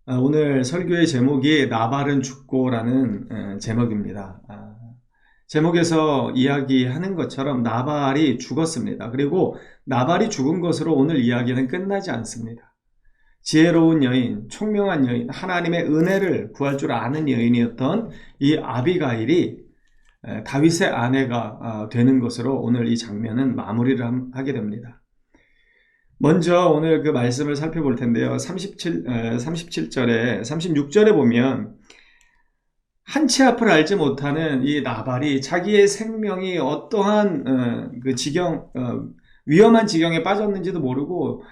오늘 설교의 제목이 나발은 죽고라는 제목입니다. 제목에서 이야기하는 것처럼 나발이 죽었습니다. 그리고 나발이 죽은 것으로 오늘 이야기는 끝나지 않습니다. 지혜로운 여인, 총명한 여인, 하나님의 은혜를 구할 줄 아는 여인이었던 이 아비가일이 다윗의 아내가 되는 것으로 오늘 이 장면은 마무리를 하게 됩니다. 먼저 오늘 그 말씀을 살펴볼 텐데요. 37절에 36절에 보면 한치 앞을 알지 못하는 이 나발이 자기의 생명이 어떠한 위험한 지경에 빠졌는지도 모르고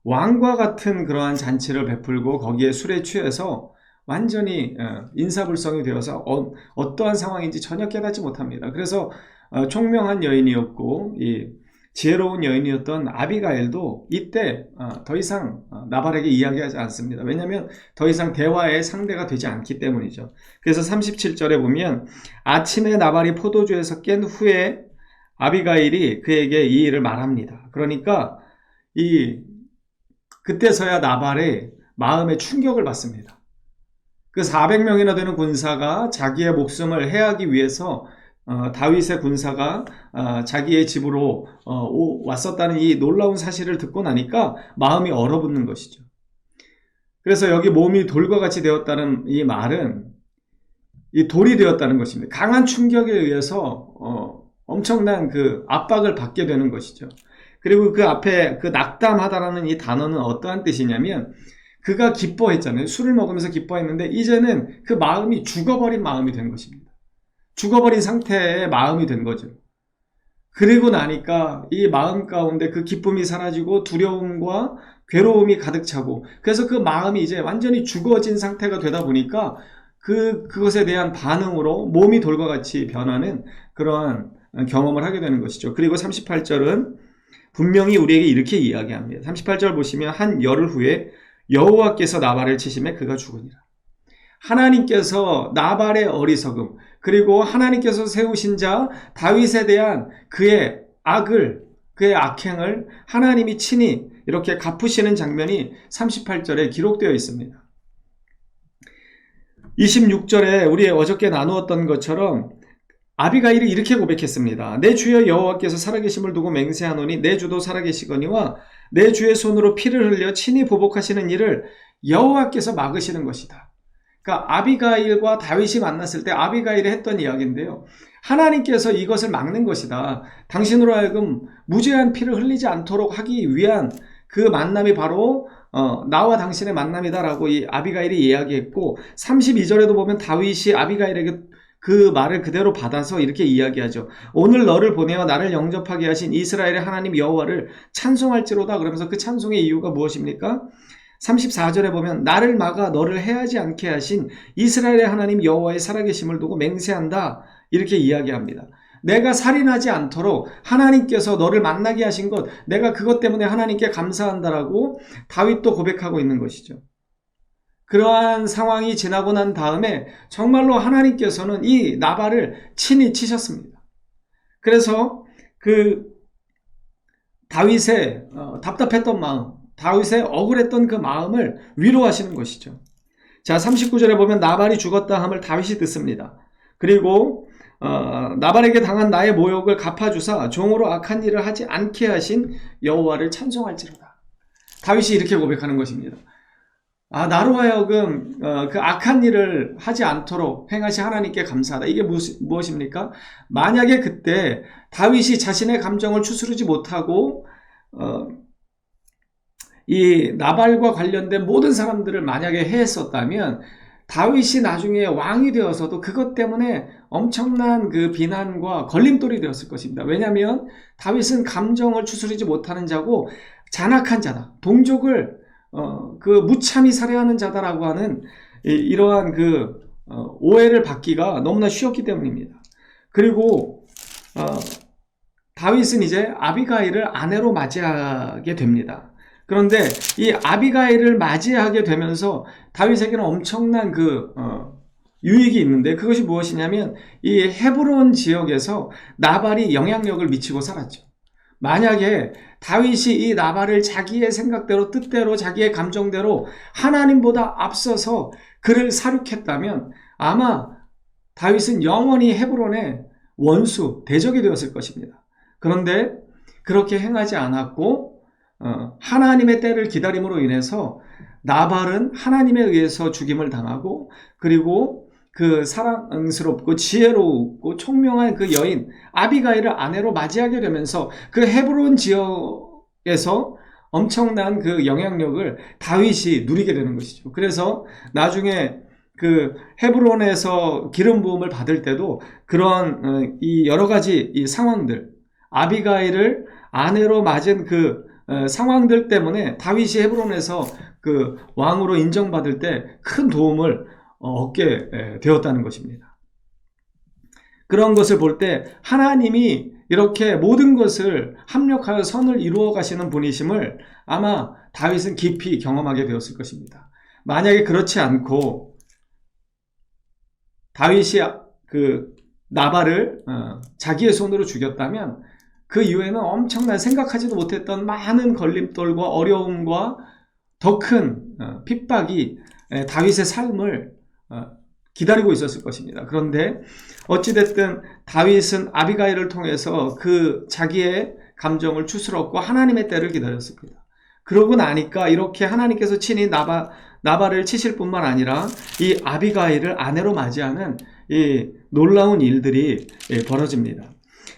왕과 같은 그러한 잔치를 베풀고 거기에 술에 취해서 완전히 인사불성이 되어서 어떠한 상황인지 전혀 깨닫지 못합니다. 그래서 총명한 여인이었고 이 지혜로운 여인이었던 아비가일도 이때 더 이상 나발에게 이야기하지 않습니다. 왜냐하면 더 이상 대화의 상대가 되지 않기 때문이죠. 그래서 37절에 보면 아침에 나발이 포도주에서 깬 후에 아비가일이 그에게 이 일을 말합니다. 그러니까 그때서야 나발의 마음에 충격을 받습니다. 그 400명이나 되는 군사가 자기의 목숨을 해하기 위해서 다윗의 군사가 자기의 집으로 왔었다는 이 놀라운 사실을 듣고 나니까 마음이 얼어붙는 것이죠. 그래서 여기 몸이 돌과 같이 되었다는 이 말은 이 돌이 되었다는 것입니다. 강한 충격에 의해서 엄청난 그 압박을 받게 되는 것이죠. 그리고 그 앞에 그 낙담하다라는 이 단어는 어떠한 뜻이냐면 그가 기뻐했잖아요. 술을 먹으면서 기뻐했는데 이제는 그 마음이 죽어버린 마음이 된 것입니다. 죽어버린 상태의 마음이 된 거죠. 그리고 나니까 이 마음 가운데 그 기쁨이 사라지고 두려움과 괴로움이 가득 차고 그래서 그 마음이 이제 완전히 죽어진 상태가 되다 보니까 그것에 대한 반응으로 몸이 돌과 같이 변하는 그러한 경험을 하게 되는 것이죠. 그리고 38절은 분명히 우리에게 이렇게 이야기합니다. 38절 보시면 한 열흘 후에 여호와께서 나발을 치심에 그가 죽으니라. 하나님께서 나발의 어리석음 그리고 하나님께서 세우신 자 다윗에 대한 그의 악행을 하나님이 친히 이렇게 갚으시는 장면이 38절에 기록되어 있습니다. 26절에 우리 어저께 나누었던 것처럼 아비가일이 이렇게 고백했습니다. 내 주여 여호와께서 살아계심을 두고 맹세하노니 내 주도 살아계시거니와 내 주의 손으로 피를 흘려 친히 보복하시는 일을 여호와께서 막으시는 것이다. 그러니까 아비가일과 다윗이 만났을 때 아비가일이 했던 이야기인데요. 하나님께서 이것을 막는 것이다. 당신으로 하여금 무죄한 피를 흘리지 않도록 하기 위한 그 만남이 바로 나와 당신의 만남이다라고 이 아비가일이 이야기했고 32절에도 보면 다윗이 아비가일에게 그 말을 그대로 받아서 이렇게 이야기하죠. 오늘 너를 보내어 나를 영접하게 하신 이스라엘의 하나님 여호와를 찬송할지로다. 그러면서 그 찬송의 이유가 무엇입니까? 34절에 보면 나를 막아 너를 해하지 않게 하신 이스라엘의 하나님 여호와의 살아계심을 두고 맹세한다. 이렇게 이야기합니다. 내가 살인하지 않도록 하나님께서 너를 만나게 하신 것, 내가 그것 때문에 하나님께 감사한다라고 다윗도 고백하고 있는 것이죠. 그러한 상황이 지나고 난 다음에 정말로 하나님께서는 이 나발을 친히 치셨습니다. 그래서 그 다윗의 답답했던 마음, 다윗의 억울했던 그 마음을 위로하시는 것이죠. 자, 39절에 보면 나발이 죽었다 함을 다윗이 듣습니다. 그리고 나발에게 당한 나의 모욕을 갚아주사 종으로 악한 일을 하지 않게 하신 여호와를 찬송할지로다. 다윗이 이렇게 고백하는 것입니다. 나로 하여금 그 악한 일을 하지 않도록 행하신 하나님께 감사하다. 이게 무엇입니까? 만약에 그때 다윗이 자신의 감정을 추스르지 못하고 이 나발과 관련된 모든 사람들을 만약에 해했었다면 다윗이 나중에 왕이 되어서도 그것 때문에 엄청난 그 비난과 걸림돌이 되었을 것입니다. 왜냐하면 다윗은 감정을 추스르지 못하는 자고 잔악한 자다. 동족을 무참히 살해하는 자다라고 하는 이러한 오해를 받기가 너무나 쉬웠기 때문입니다. 그리고 다윗은 이제 아비가일을 아내로 맞이하게 됩니다. 그런데 이 아비가일을 맞이하게 되면서 다윗에게는 엄청난 유익이 있는데 그것이 무엇이냐면 이 헤브론 지역에서 나발이 영향력을 미치고 살았죠. 만약에 다윗이 이 나발을 자기의 생각대로 뜻대로 자기의 감정대로 하나님보다 앞서서 그를 사륙했다면 아마 다윗은 영원히 헤브론의 원수, 대적이 되었을 것입니다. 그런데 그렇게 행하지 않았고 하나님의 때를 기다림으로 인해서 나발은 하나님에 의해서 죽임을 당하고 그리고 그 사랑스럽고 지혜롭고 총명한 그 여인 아비가일을 아내로 맞이하게 되면서 그 헤브론 지역에서 엄청난 그 영향력을 다윗이 누리게 되는 것이죠. 그래서 나중에 그 헤브론에서 기름 부음을 받을 때도 그런 이 여러 가지 이 상황들, 아비가일을 아내로 맞은 그 상황들 때문에 다윗이 헤브론에서 그 왕으로 인정받을 때 큰 도움을 얻게 되었다는 것입니다. 그런 것을 볼 때 하나님이 이렇게 모든 것을 합력하여 선을 이루어 가시는 분이심을 아마 다윗은 깊이 경험하게 되었을 것입니다. 만약에 그렇지 않고 다윗이 그 나발을 자기의 손으로 죽였다면 그 이후에는 엄청난 생각하지도 못했던 많은 걸림돌과 어려움과 더 큰 핍박이 다윗의 삶을 기다리고 있었을 것입니다. 그런데 어찌됐든 다윗은 아비가일을 통해서 그 자기의 감정을 추스렀고 하나님의 때를 기다렸습니다. 그러고 나니까 이렇게 하나님께서 친히 나발을 치실 뿐만 아니라 이 아비가일을 아내로 맞이하는 이 놀라운 일들이 벌어집니다.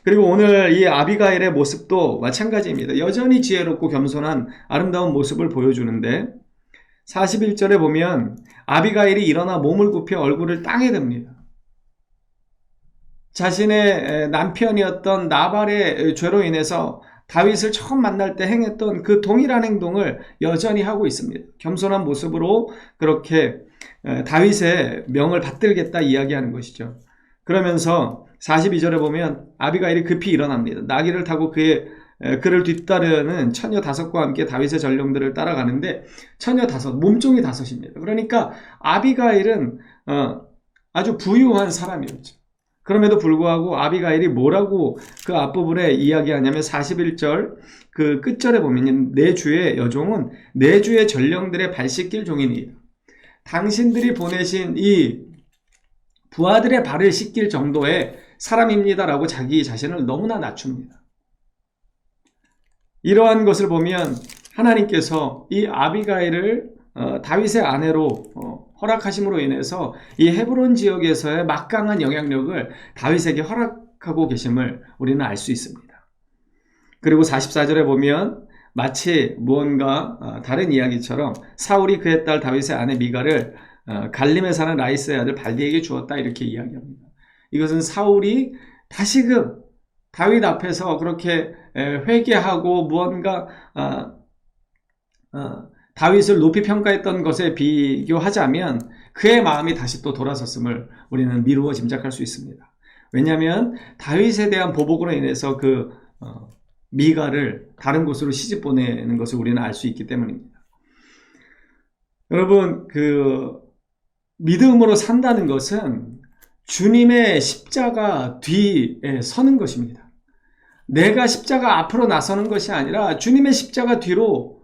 그리고 오늘 이 아비가일의 모습도 마찬가지입니다. 여전히 지혜롭고 겸손한 아름다운 모습을 보여주는데 41절에 보면 아비가일이 일어나 몸을 굽혀 얼굴을 땅에 댑니다. 자신의 남편이었던 나발의 죄로 인해서 다윗을 처음 만날 때 행했던 그 동일한 행동을 여전히 하고 있습니다. 겸손한 모습으로 그렇게 다윗의 명을 받들겠다 이야기하는 것이죠. 그러면서 42절에 보면 아비가일이 급히 일어납니다. 나귀를 타고 그를 뒤따르는 처녀 5과 함께 다윗의 전령들을 따라가는데 처녀 5, 몸종이 5입니다. 그러니까 아비가일은 아주 부유한 사람이었죠. 그럼에도 불구하고 아비가일이 뭐라고 그 앞부분에 이야기하냐면 41절 그 끝절에 보면 내 주의 여종은 내 주의 전령들의 발 씻길 종이니 당신들이 보내신 이 부하들의 발을 씻길 정도의 사람입니다라고 자기 자신을 너무나 낮춥니다. 이러한 것을 보면 하나님께서 이 아비가일을 다윗의 아내로 허락하심으로 인해서 이 헤브론 지역에서의 막강한 영향력을 다윗에게 허락하고 계심을 우리는 알 수 있습니다. 그리고 44절에 보면 마치 무언가 다른 이야기처럼 사울이 그의 딸 다윗의 아내 미갈을 갈림에 사는 라이스의 아들 발디에게 주었다 이렇게 이야기합니다. 이것은 사울이 다시금 다윗 앞에서 그렇게 회개하고 무언가 다윗을 높이 평가했던 것에 비교하자면 그의 마음이 다시 또 돌아섰음을 우리는 미루어 짐작할 수 있습니다. 왜냐하면 다윗에 대한 보복으로 인해서 그 미갈을 다른 곳으로 시집 보내는 것을 우리는 알 수 있기 때문입니다. 여러분, 그 믿음으로 산다는 것은 주님의 십자가 뒤에 서는 것입니다. 내가 십자가 앞으로 나서는 것이 아니라 주님의 십자가 뒤로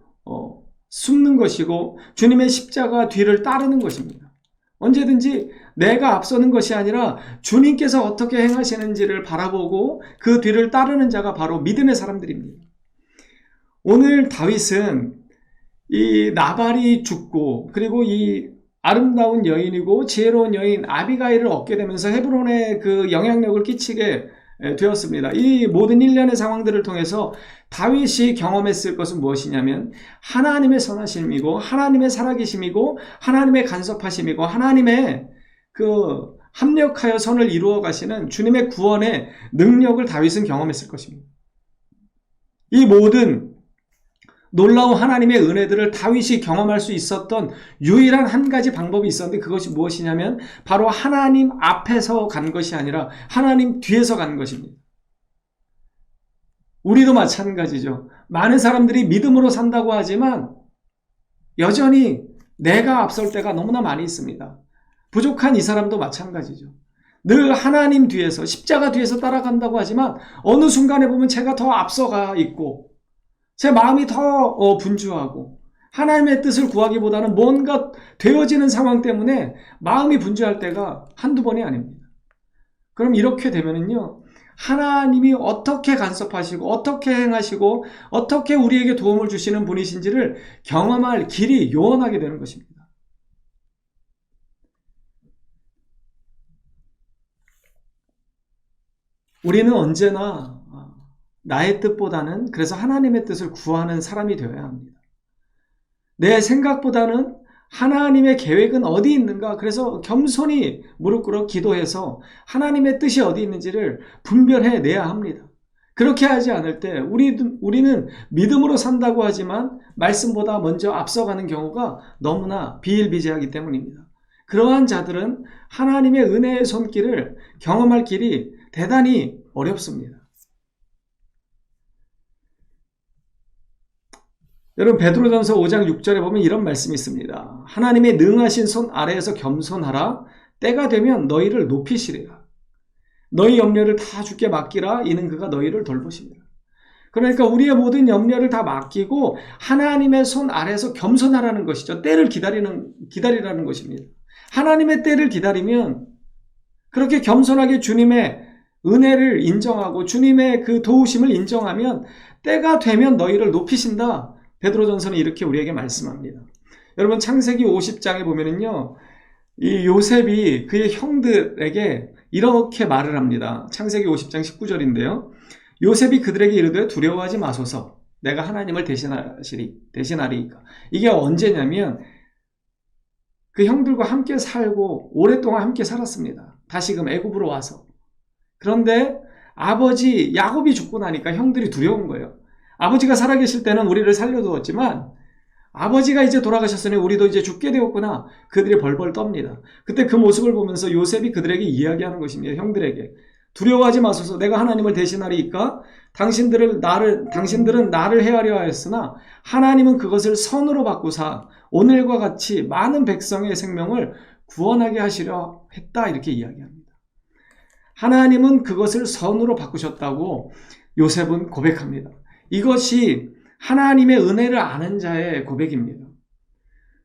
숨는 것이고 주님의 십자가 뒤를 따르는 것입니다. 언제든지 내가 앞서는 것이 아니라 주님께서 어떻게 행하시는지를 바라보고 그 뒤를 따르는 자가 바로 믿음의 사람들입니다. 오늘 다윗은 이 나발이 죽고 그리고 이 아름다운 여인이고 지혜로운 여인 아비가일을 얻게 되면서 헤브론에 그 영향력을 끼치게 되었습니다. 이 모든 일련의 상황들을 통해서 다윗이 경험했을 것은 무엇이냐면 하나님의 선하심이고 하나님의 살아계심이고 하나님의 간섭하심이고 하나님의 그 합력하여 선을 이루어 가시는 주님의 구원의 능력을 다윗은 경험했을 것입니다. 이 모든 놀라운 하나님의 은혜들을 다윗이 경험할 수 있었던 유일한 한 가지 방법이 있었는데 그것이 무엇이냐면 바로 하나님 앞에서 간 것이 아니라 하나님 뒤에서 간 것입니다. 우리도 마찬가지죠. 많은 사람들이 믿음으로 산다고 하지만 여전히 내가 앞설 때가 너무나 많이 있습니다. 부족한 이 사람도 마찬가지죠. 늘 하나님 뒤에서, 십자가 뒤에서 따라간다고 하지만 어느 순간에 보면 제가 더 앞서가 있고 제 마음이 더 분주하고 하나님의 뜻을 구하기보다는 뭔가 되어지는 상황 때문에 마음이 분주할 때가 한두 번이 아닙니다. 그럼 이렇게 되면은요, 하나님이 어떻게 간섭하시고 어떻게 행하시고 어떻게 우리에게 도움을 주시는 분이신지를 경험할 길이 요원하게 되는 것입니다. 우리는 언제나 나의 뜻보다는 그래서 하나님의 뜻을 구하는 사람이 되어야 합니다. 내 생각보다는 하나님의 계획은 어디 있는가? 그래서 겸손히 무릎 꿇어 기도해서 하나님의 뜻이 어디 있는지를 분별해 내야 합니다. 그렇게 하지 않을 때 우리는 믿음으로 산다고 하지만 말씀보다 먼저 앞서가는 경우가 너무나 비일비재하기 때문입니다. 그러한 자들은 하나님의 은혜의 손길을 경험할 길이 대단히 어렵습니다. 여러분, 베드로전서 5장 6절에 보면 이런 말씀이 있습니다. 하나님의 능하신 손 아래에서 겸손하라. 때가 되면 너희를 높이시리라. 너희 염려를 다 주께 맡기라. 이는 그가 너희를 돌보십니다. 그러니까 우리의 모든 염려를 다 맡기고 하나님의 손 아래에서 겸손하라는 것이죠. 때를 기다리라는 것입니다. 하나님의 때를 기다리면 그렇게 겸손하게 주님의 은혜를 인정하고 주님의 그 도우심을 인정하면 때가 되면 너희를 높이신다. 베드로전서는 이렇게 우리에게 말씀합니다. 여러분, 창세기 50장에 보면은요, 이 요셉이 그의 형들에게 이렇게 말을 합니다. 창세기 50장 19절인데요. 요셉이 그들에게 이르되 두려워하지 마소서. 내가 하나님을 대신하리이까. 이게 언제냐면 그 형들과 함께 살고 오랫동안 함께 살았습니다. 다시금 애굽으로 와서. 그런데 아버지 야곱이 죽고 나니까 형들이 두려운 거예요. 아버지가 살아계실 때는 우리를 살려두었지만 아버지가 이제 돌아가셨으니 우리도 이제 죽게 되었구나. 그들이 벌벌 떱니다. 그때 그 모습을 보면서 요셉이 그들에게 이야기하는 것입니다. 형들에게. 두려워하지 마소서. 내가 하나님을 대신하리이까. 당신들은 나를 해하려 하였으나 하나님은 그것을 선으로 바꾸사 오늘과 같이 많은 백성의 생명을 구원하게 하시려 했다. 이렇게 이야기합니다. 하나님은 그것을 선으로 바꾸셨다고 요셉은 고백합니다. 이것이 하나님의 은혜를 아는 자의 고백입니다.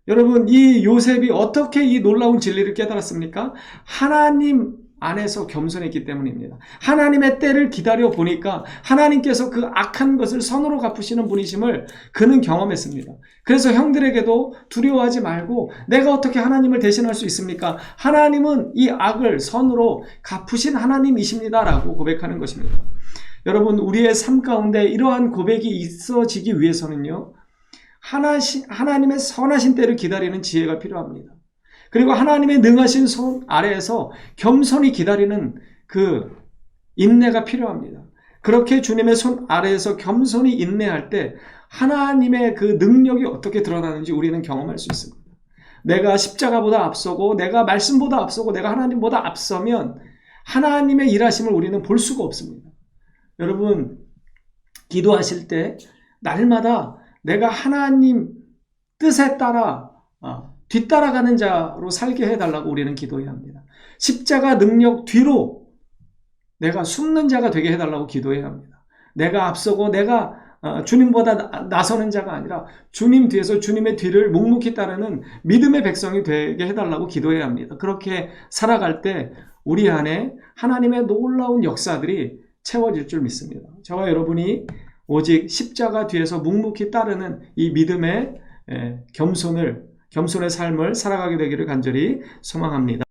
여러분, 이 요셉이 어떻게 이 놀라운 진리를 깨달았습니까? 하나님 안에서 겸손했기 때문입니다. 하나님의 때를 기다려 보니까 하나님께서 그 악한 것을 선으로 갚으시는 분이심을 그는 경험했습니다. 그래서 형들에게도 두려워하지 말고 내가 어떻게 하나님을 대신할 수 있습니까? 하나님은 이 악을 선으로 갚으신 하나님이십니다라고 고백하는 것입니다. 여러분, 우리의 삶 가운데 이러한 고백이 있어지기 위해서는요, 하나님의 선하신 때를 기다리는 지혜가 필요합니다. 그리고 하나님의 능하신 손 아래에서 겸손히 기다리는 그 인내가 필요합니다. 그렇게 주님의 손 아래에서 겸손히 인내할 때 하나님의 그 능력이 어떻게 드러나는지 우리는 경험할 수 있습니다. 내가 십자가보다 앞서고 내가 말씀보다 앞서고 내가 하나님보다 앞서면 하나님의 일하심을 우리는 볼 수가 없습니다. 여러분, 기도하실 때 날마다 내가 하나님 뜻에 따라 뒤따라가는 자로 살게 해달라고 우리는 기도해야 합니다. 십자가 능력 뒤로 내가 숨는 자가 되게 해달라고 기도해야 합니다. 내가 앞서고 내가 주님보다 나서는 자가 아니라 주님 뒤에서 주님의 뒤를 묵묵히 따르는 믿음의 백성이 되게 해달라고 기도해야 합니다. 그렇게 살아갈 때 우리 안에 하나님의 놀라운 역사들이 채워질 줄 믿습니다. 저와 여러분이 오직 십자가 뒤에서 묵묵히 따르는 이 믿음의 겸손의 삶을 살아가게 되기를 간절히 소망합니다.